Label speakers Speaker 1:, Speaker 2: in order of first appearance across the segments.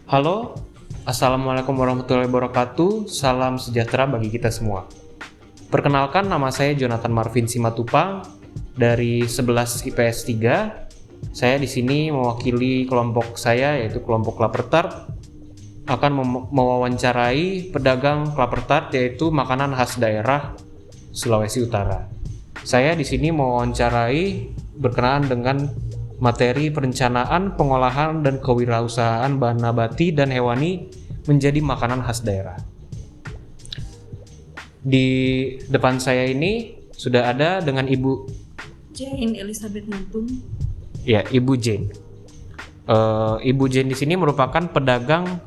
Speaker 1: Halo, Assalamualaikum warahmatullahi wabarakatuh. Salam sejahtera bagi kita semua. Perkenalkan, nama saya Jonathan Marvin Simatupang dari 11 IPS 3. Saya di sini mewakili kelompok saya, yaitu kelompok Klaper Tart, akan mewawancarai pedagang Klaper Tart, yaitu makanan khas daerah Sulawesi Utara. Saya di sini mewawancarai berkenaan dengan materi perencanaan, pengolahan, dan kewirausahaan bahan nabati dan hewani menjadi makanan khas daerah. Di depan saya ini sudah ada dengan Ibu
Speaker 2: Jane Elizabeth Ngantung.
Speaker 1: Ya, Ibu Jane. Ibu Jane di sini merupakan pedagang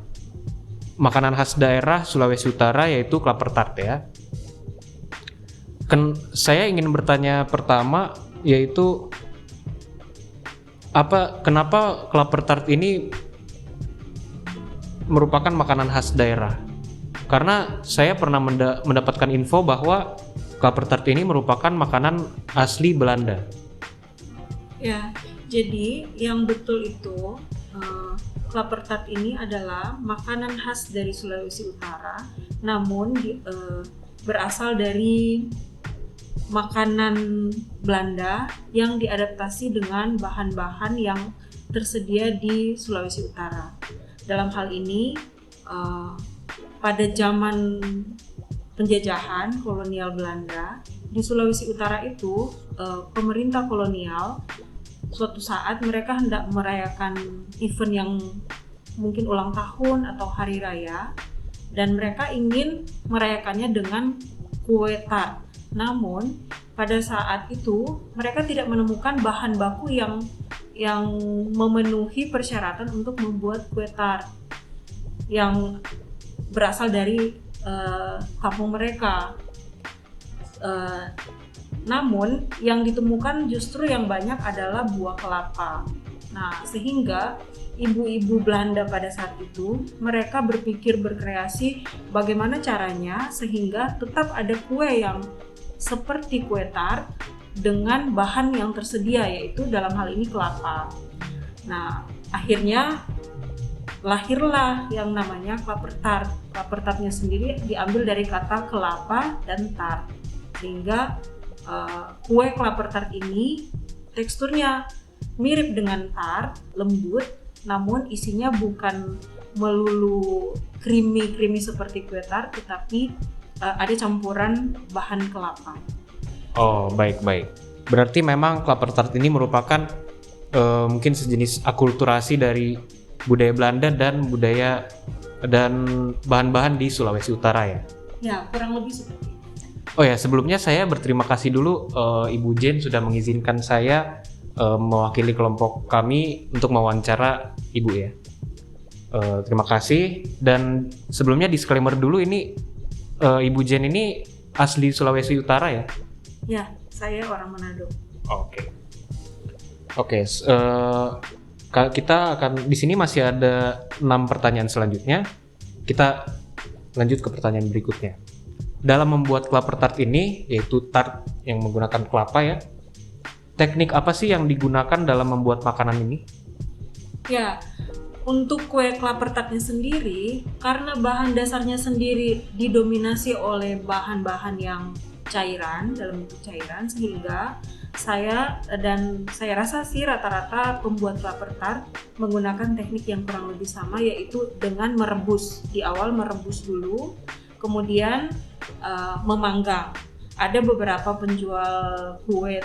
Speaker 1: makanan khas daerah Sulawesi Utara, yaitu Klaper Tart ya. Saya ingin bertanya pertama, yaitu kenapa Klaper Tart ini merupakan makanan khas daerah? Karena saya pernah mendapatkan info bahwa Klaper Tart ini merupakan makanan asli Belanda.
Speaker 2: Ya, jadi yang betul itu Klaper Tart ini adalah makanan khas dari Sulawesi Utara, namun berasal dari makanan Belanda yang diadaptasi dengan bahan-bahan yang tersedia di Sulawesi Utara. Dalam hal ini, pada zaman penjajahan kolonial Belanda di Sulawesi Utara itu, pemerintah kolonial suatu saat mereka hendak merayakan event yang mungkin ulang tahun atau hari raya, dan mereka ingin merayakannya dengan kue tart. Namun pada saat itu mereka tidak menemukan bahan baku yang memenuhi persyaratan untuk membuat kue tart yang berasal dari kampung mereka. Namun yang ditemukan justru yang banyak adalah buah kelapa. Nah, sehingga ibu-ibu Belanda pada saat itu mereka berkreasi bagaimana caranya sehingga tetap ada kue yang seperti kue tart dengan bahan yang tersedia, yaitu dalam hal ini kelapa. Nah, akhirnya lahirlah yang namanya Klaper Tart. Klaper Tartnya sendiri diambil dari kata kelapa dan tart, sehingga kue Klaper Tart ini teksturnya mirip dengan tart, lembut, namun isinya bukan melulu creamy seperti kue tart, tetapi ada campuran bahan kelapa.
Speaker 1: Oh, baik. Berarti memang Klaper Tart ini merupakan mungkin sejenis akulturasi dari budaya Belanda dan bahan-bahan di Sulawesi Utara ya?
Speaker 2: Ya, kurang lebih seperti itu.
Speaker 1: Oh ya, sebelumnya saya berterima kasih dulu Ibu Jane sudah mengizinkan saya mewakili kelompok kami untuk mewawancara Ibu ya. Terima kasih. Dan sebelumnya disclaimer dulu, ini Ibu Jane ini asli Sulawesi Utara ya?
Speaker 2: Ya, saya orang Manado.
Speaker 1: Oke. Kita akan di sini masih ada 6 pertanyaan selanjutnya. Kita lanjut ke pertanyaan berikutnya. Dalam membuat Klaper Tart ini, yaitu tart yang menggunakan kelapa ya, teknik apa sih yang digunakan dalam membuat makanan ini?
Speaker 2: Ya, untuk kue Klaper Tartnya sendiri, karena bahan dasarnya sendiri didominasi oleh bahan-bahan yang cairan, dalam bentuk cairan, sehingga saya rasa sih rata-rata pembuat Klaper Tart menggunakan teknik yang kurang lebih sama, yaitu dengan merebus. Di awal merebus dulu, kemudian memanggang. Ada beberapa penjual kue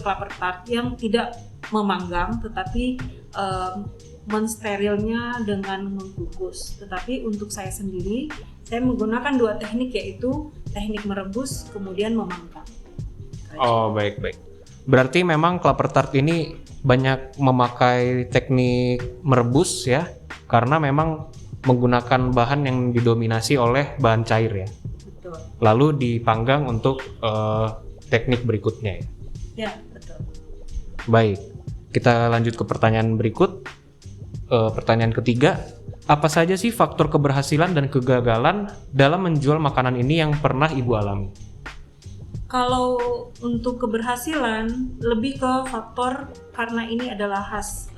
Speaker 2: Klaper Tart yang tidak memanggang, tetapi mensterilnya dengan mengukus. Tetapi untuk saya sendiri, saya menggunakan 2 teknik, yaitu teknik merebus kemudian memanggang.
Speaker 1: Oh, baik. Berarti memang Klaper Tart ini banyak memakai teknik merebus ya, karena memang menggunakan bahan yang didominasi oleh bahan cair ya.
Speaker 2: Betul.
Speaker 1: Lalu dipanggang untuk teknik berikutnya ya.
Speaker 2: Ya, betul.
Speaker 1: Baik, kita lanjut ke pertanyaan berikut. Pertanyaan ketiga, apa saja sih faktor keberhasilan dan kegagalan dalam menjual makanan ini yang pernah Ibu alami?
Speaker 2: Kalau untuk keberhasilan, lebih ke faktor karena ini adalah khas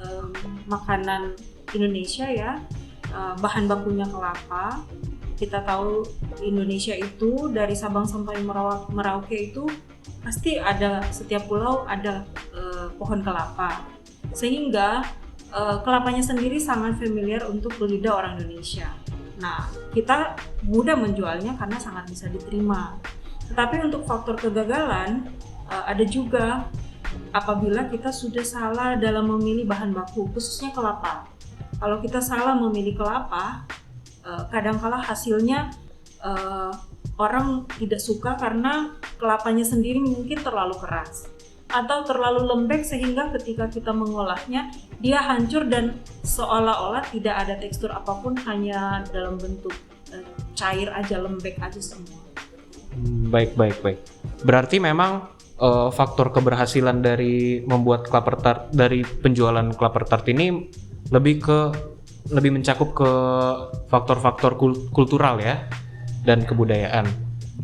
Speaker 2: makanan Indonesia ya. bahan bakunya kelapa. Kita tahu Indonesia itu dari Sabang sampai Merauke itu pasti ada, setiap pulau ada pohon kelapa, sehingga kelapanya sendiri sangat familiar untuk lidah orang Indonesia. Nah, kita mudah menjualnya karena sangat bisa diterima. Tetapi untuk faktor kegagalan ada juga apabila kita sudah salah dalam memilih bahan baku, khususnya kelapa. Kalau kita salah memilih kelapa, kadangkala hasilnya orang tidak suka karena kelapanya sendiri mungkin terlalu keras atau terlalu lembek, sehingga ketika kita mengolahnya dia hancur dan seolah-olah tidak ada tekstur apapun, hanya dalam bentuk cair aja, lembek aja semua.
Speaker 1: Baik. Berarti memang faktor keberhasilan dari membuat klaper tart, dari penjualan klaper tart ini lebih mencakup ke faktor-faktor kultural ya dan kebudayaan.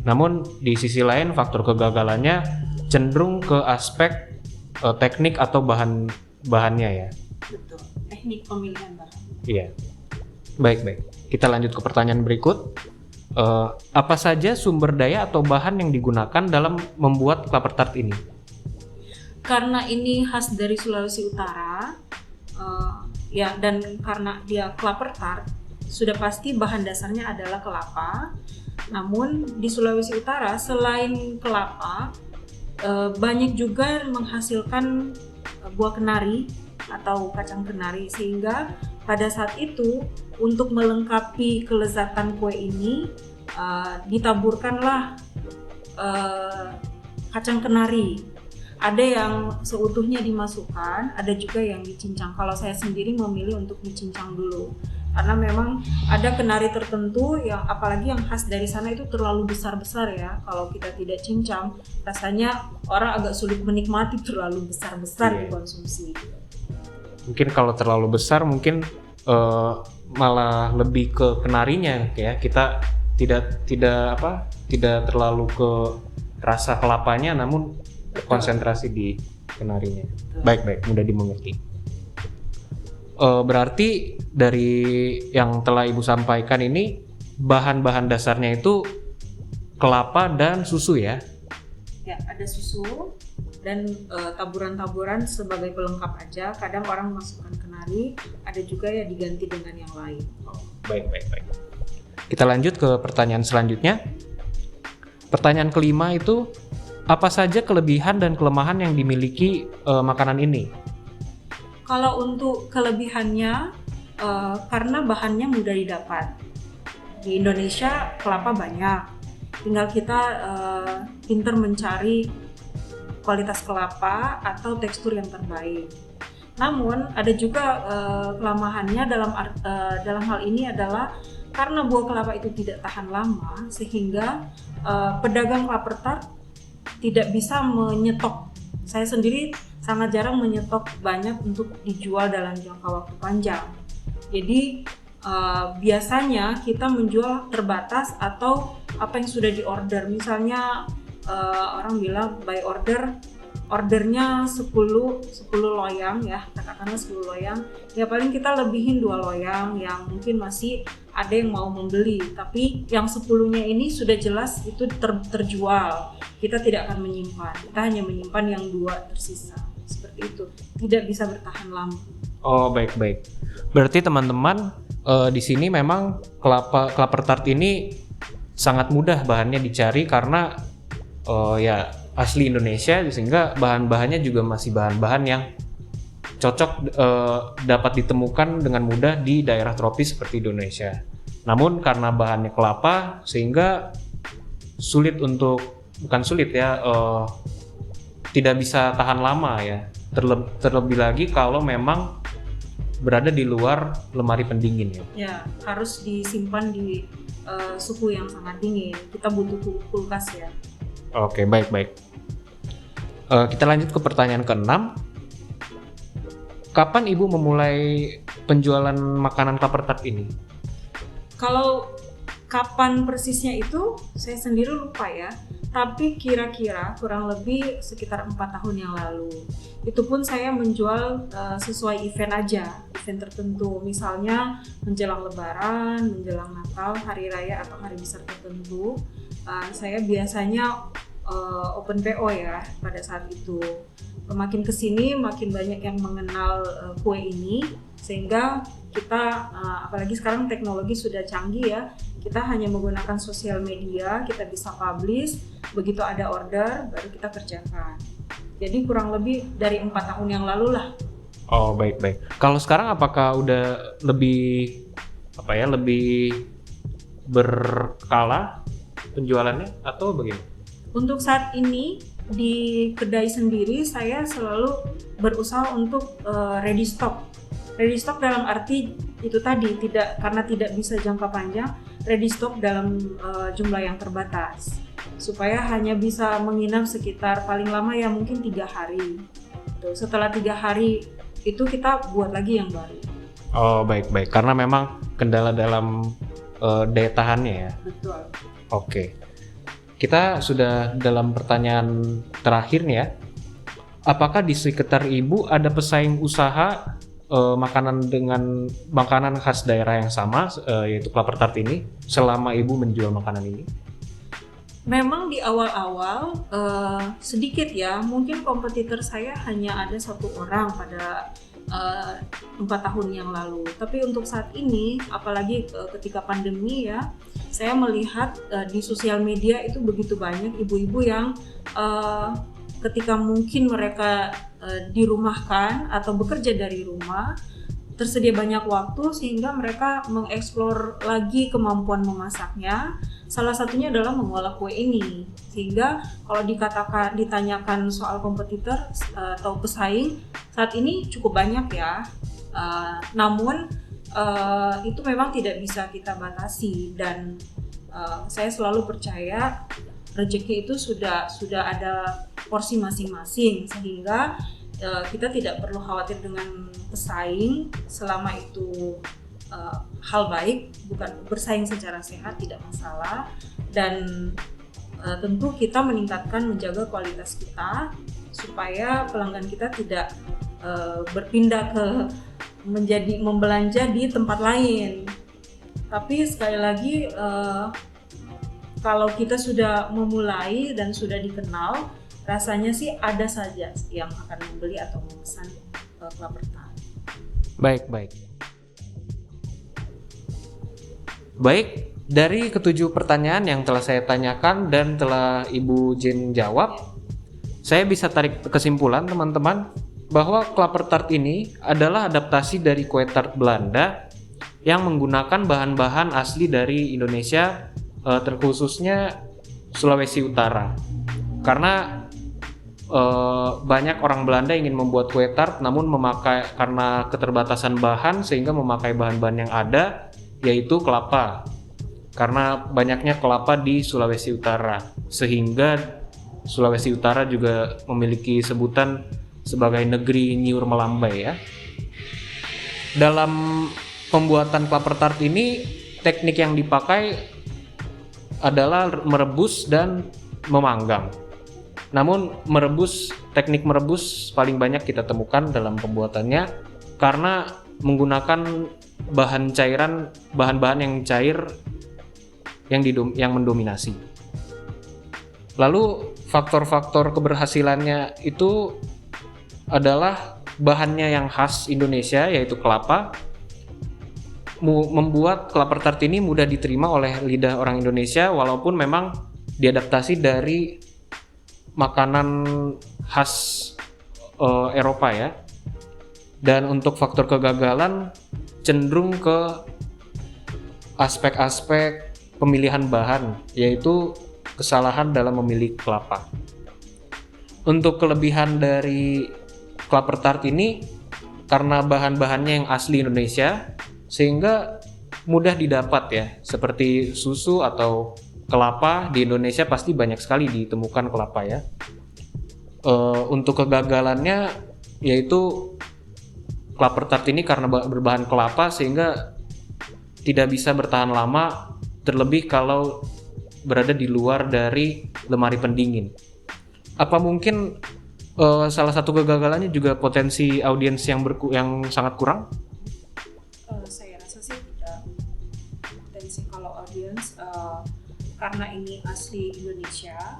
Speaker 1: Namun di sisi lain faktor kegagalannya cenderung ke aspek teknik atau bahannya ya.
Speaker 2: Betul, teknik pemilihan bahan.
Speaker 1: Iya. Baik. Kita lanjut ke pertanyaan berikut. Apa saja sumber daya atau bahan yang digunakan dalam membuat klaper tart ini?
Speaker 2: Karena ini khas dari Sulawesi Utara, ya, dan karena dia klaper tart, sudah pasti bahan dasarnya adalah kelapa. Namun di Sulawesi Utara selain kelapa, banyak juga menghasilkan buah kenari atau kacang kenari, sehingga pada saat itu untuk melengkapi kelezatan kue ini ditaburkanlah kacang kenari. Ada yang seutuhnya dimasukkan, ada juga yang dicincang. Kalau saya sendiri memilih untuk dicincang dulu, karena memang ada kenari tertentu yang apalagi yang khas dari sana itu terlalu besar-besar ya. Kalau kita tidak cincang, rasanya orang agak sulit menikmati, terlalu besar-besar dikonsumsi. Mungkin
Speaker 1: kalau terlalu besar mungkin malah lebih ke kenarinya ya. Kita tidak terlalu ke rasa kelapanya, namun konsentrasi di kenarinya. Baik, mudah dimengerti. Berarti dari yang telah Ibu sampaikan ini bahan-bahan dasarnya itu kelapa dan susu ya?
Speaker 2: Ya, ada susu dan taburan-taburan sebagai pelengkap aja. Kadang orang masukkan kenari, ada juga ya diganti dengan yang lain.
Speaker 1: Baik. Kita lanjut ke pertanyaan selanjutnya. Pertanyaan kelima itu, apa saja kelebihan dan kelemahan yang dimiliki makanan ini?
Speaker 2: Kalau untuk kelebihannya, karena bahannya mudah didapat. Di Indonesia kelapa banyak, tinggal kita pintar mencari kualitas kelapa atau tekstur yang terbaik. Namun ada juga kelemahannya dalam hal ini adalah karena buah kelapa itu tidak tahan lama, sehingga pedagang klaper tart tidak bisa menyetok. Saya sendiri sangat jarang menyetok banyak untuk dijual dalam jangka waktu panjang. Jadi biasanya kita menjual terbatas atau apa yang sudah diorder. Misalnya orang bilang by ordernya 10 loyang ya, katakanlah 10 loyang. Ya paling kita lebihin 2 loyang yang mungkin masih ada yang mau membeli, tapi yang 10-nya ini sudah jelas itu terjual. Kita tidak akan menyimpan, kita hanya menyimpan yang 2 tersisa. Seperti itu, tidak bisa bertahan lama.
Speaker 1: Oh, baik. Berarti teman-teman di sini memang klaper tart ini sangat mudah bahannya dicari karena ya asli Indonesia, sehingga bahan-bahannya juga masih bahan-bahan yang cocok dapat ditemukan dengan mudah di daerah tropis seperti Indonesia. Namun karena bahannya kelapa sehingga tidak bisa tahan lama ya. Terlebih lagi kalau memang berada di luar lemari pendingin ya.
Speaker 2: Ya, harus disimpan di suhu yang sangat dingin. Kita butuh kulkas ya.
Speaker 1: Oke, baik. Kita lanjut ke pertanyaan ke-6. Kapan Ibu memulai penjualan makanan klaper tart ini?
Speaker 2: Kalau kapan persisnya itu saya sendiri lupa ya. Tapi kira-kira kurang lebih sekitar 4 tahun yang lalu. Itu pun saya menjual sesuai event aja. event tertentu, misalnya menjelang Lebaran, menjelang Natal, Hari Raya atau hari besar tertentu. Saya biasanya open PO ya pada saat itu. Makin kesini makin banyak yang mengenal kue ini, sehingga kita apalagi sekarang teknologi sudah canggih ya, kita hanya menggunakan sosial media, kita bisa publish, begitu ada order baru kita kerjakan. Jadi kurang lebih dari 4 tahun yang lalu lah.
Speaker 1: Oh, baik. Kalau sekarang apakah udah lebih lebih berkala penjualannya atau bagaimana?
Speaker 2: Untuk saat ini di kedai sendiri saya selalu berusaha untuk ready stock. Ready stock dalam arti itu tadi, karena tidak bisa jangka panjang, ready stock dalam jumlah yang terbatas, supaya hanya bisa menginap sekitar paling lama ya mungkin 3 hari. Setelah 3 hari itu kita buat lagi yang baru.
Speaker 1: Oh, baik. Karena memang kendala dalam daya tahannya ya.
Speaker 2: Betul.
Speaker 1: Oke. Kita sudah dalam pertanyaan terakhir nih ya. Apakah di sekitar Ibu ada pesaing usaha makanan khas daerah yang sama, yaitu Klaper Tart ini, selama Ibu menjual makanan ini?
Speaker 2: Memang di awal-awal sedikit ya, mungkin kompetitor saya hanya ada 1 orang pada 4 tahun yang lalu. Tapi untuk saat ini, apalagi ketika pandemi ya, saya melihat di sosial media itu begitu banyak ibu-ibu yang ketika mungkin mereka dirumahkan atau bekerja dari rumah, tersedia banyak waktu sehingga mereka mengeksplor lagi kemampuan memasaknya. Salah satunya adalah mengolah kue ini. Sehingga kalau ditanyakan soal kompetitor atau pesaing, saat ini cukup banyak ya. Namun itu memang tidak bisa kita batasi, dan saya selalu percaya rezeki itu sudah ada porsi masing-masing, sehingga kita tidak perlu khawatir dengan pesaing selama itu hal baik, bukan bersaing secara sehat, tidak masalah. Dan tentu kita menjaga kualitas kita supaya pelanggan kita tidak berpindah ke menjadi membelanja di tempat lain. Tapi sekali lagi kalau kita sudah memulai dan sudah dikenal, rasanya sih ada saja yang akan membeli atau memesan Klaper Tart.
Speaker 1: Baik, dari ke-7 pertanyaan yang telah saya tanyakan dan telah Ibu Jen jawab, saya bisa tarik kesimpulan teman-teman bahwa Klaper Tart ini adalah adaptasi dari kue tart Belanda yang menggunakan bahan-bahan asli dari Indonesia, terkhususnya Sulawesi Utara. Karena banyak orang Belanda ingin membuat kue tart, namun karena keterbatasan bahan sehingga memakai bahan-bahan yang ada, yaitu kelapa. Karena banyaknya kelapa di Sulawesi Utara, sehingga Sulawesi Utara juga memiliki sebutan sebagai negeri nyiur melambai ya. Dalam pembuatan Klaper Tart ini, teknik yang dipakai adalah merebus dan memanggang. Namun teknik merebus paling banyak kita temukan dalam pembuatannya karena menggunakan bahan-bahan yang cair yang mendominasi. Lalu faktor-faktor keberhasilannya itu adalah bahannya yang khas Indonesia, yaitu kelapa, membuat Klaper Tart ini mudah diterima oleh lidah orang Indonesia walaupun memang diadaptasi dari makanan khas Eropa ya. Dan untuk faktor kegagalan cenderung ke aspek-aspek pemilihan bahan, yaitu kesalahan dalam memilih kelapa. Untuk kelebihan dari Klaper Tart ini karena bahan-bahannya yang asli Indonesia sehingga mudah didapat ya, seperti susu atau kelapa di Indonesia pasti banyak sekali ditemukan kelapa ya. Untuk kegagalannya yaitu Klaper Tart ini karena berbahan kelapa sehingga tidak bisa bertahan lama, terlebih kalau berada di luar dari lemari pendingin. Apa mungkin salah satu kegagalannya juga potensi audiens yang sangat kurang?
Speaker 2: karena ini asli Indonesia,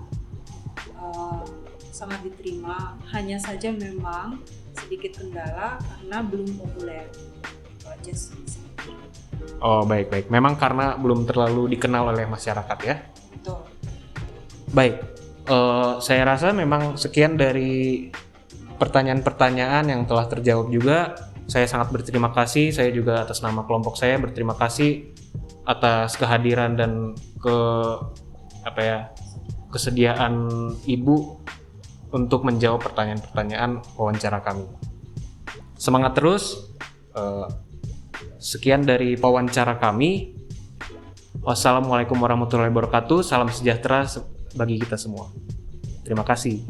Speaker 2: sangat diterima. Hanya saja memang sedikit kendala karena belum populer. Itu aja sih.
Speaker 1: Oh, baik. Memang karena belum terlalu dikenal oleh masyarakat ya.
Speaker 2: Betul.
Speaker 1: Baik, saya rasa memang sekian dari pertanyaan-pertanyaan yang telah terjawab juga. Saya sangat berterima kasih. Saya juga atas nama kelompok saya berterima kasih atas kehadiran dan kesediaan Ibu untuk menjawab pertanyaan-pertanyaan wawancara kami. Semangat terus. Sekian dari wawancara kami. Wassalamualaikum warahmatullahi wabarakatuh. Salam sejahtera bagi kita semua. Terima kasih.